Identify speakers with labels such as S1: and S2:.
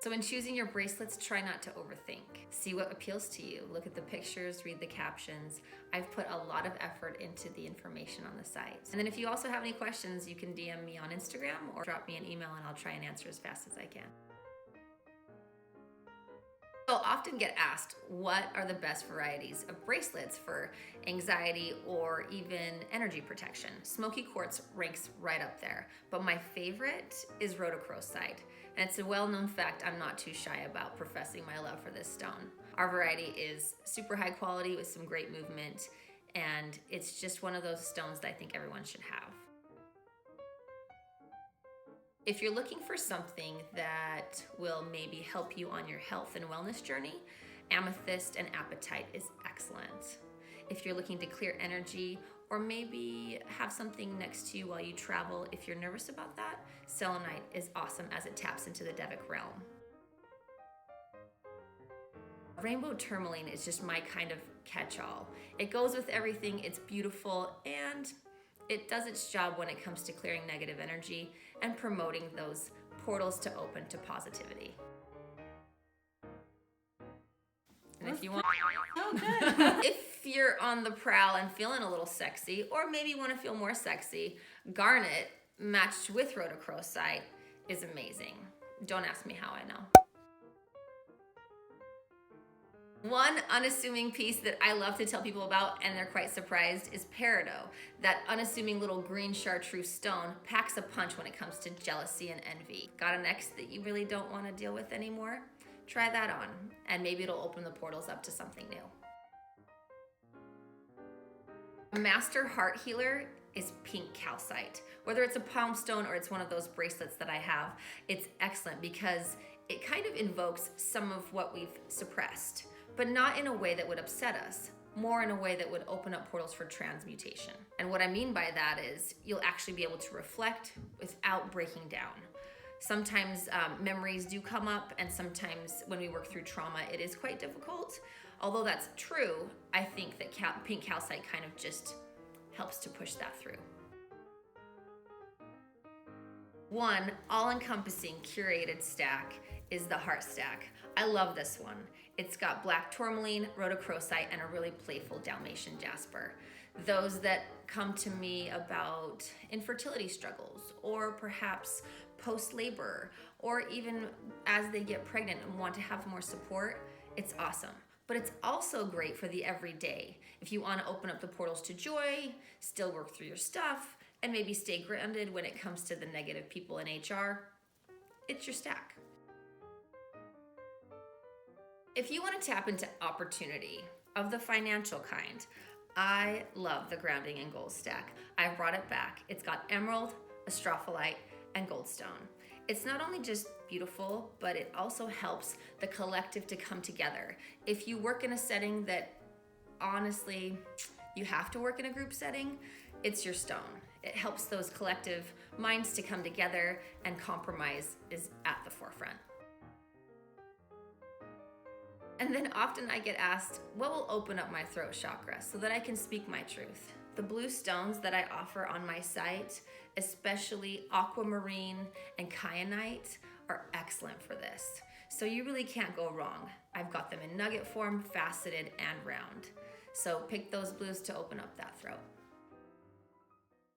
S1: So in choosing your bracelets, try not to overthink. See what appeals to you. Look at the pictures, read the captions. I've put a lot of effort into the information on the site. And then if you also have any questions, you can DM me on Instagram or drop me an email and I'll try and answer as fast as I can. I'll often get asked, what are the best varieties of bracelets for anxiety or even energy protection? Smoky quartz ranks right up there, but my favorite is rhodochrosite. And it's a well-known fact I'm not too shy about professing my love for this stone. Our variety is super high quality with some great movement, and it's just one of those stones that I think everyone should have. If you're looking for something that will maybe help you on your health and wellness journey, amethyst and apatite is excellent. If you're looking to clear energy or maybe have something next to you while you travel, if you're nervous about that, selenite is awesome as it taps into the Devic realm. Rainbow tourmaline is just my kind of catch-all. It goes with everything, it's beautiful, and it does its job when it comes to clearing negative energy and promoting those portals to open to positivity. And if you want, if you're on the prowl and feeling a little sexy, or maybe want to feel more sexy, garnet matched with rhodochrosite is amazing. Don't ask me how I know. One unassuming piece that I love to tell people about, and they're quite surprised, is peridot. That unassuming little green chartreuse stone packs a punch when it comes to jealousy and envy. Got an ex that you really don't want to deal with anymore? Try that on, and maybe it'll open the portals up to something new. A master heart healer is pink calcite. Whether it's a palm stone or it's one of those bracelets that I have, it's excellent because it kind of invokes some of what we've suppressed, but not in a way that would upset us, more in a way that would open up portals for transmutation. And what I mean by that is you'll actually be able to reflect without breaking down. Sometimes memories do come up, and sometimes when we work through trauma, it is quite difficult. Although that's true, I think that pink calcite kind of just helps to push that through. One all-encompassing curated stack is the heart stack. I love this one. It's got black tourmaline, rhodochrosite, and a really playful Dalmatian jasper. Those that come to me about infertility struggles, or perhaps post-labor, or even as they get pregnant and want to have more support, it's awesome. But it's also great for the everyday. If you want to open up the portals to joy, still work through your stuff, and maybe stay grounded when it comes to the negative people in HR, it's your stack. If you want to tap into opportunity of the financial kind, I love the grounding and gold stack. I brought it back. It's got emerald, astrophyllite, and goldstone. It's not only just beautiful, but it also helps the collective to come together. If you work in a setting that honestly, you have to work in a group setting, it's your stone. It helps those collective minds to come together, and compromise is at the forefront. And then often I get asked, what will open up my throat chakra so that I can speak my truth? The blue stones that I offer on my site, especially aquamarine and kyanite, are excellent for this. So you really can't go wrong. I've got them in nugget form, faceted, and round. So pick those blues to open up that throat.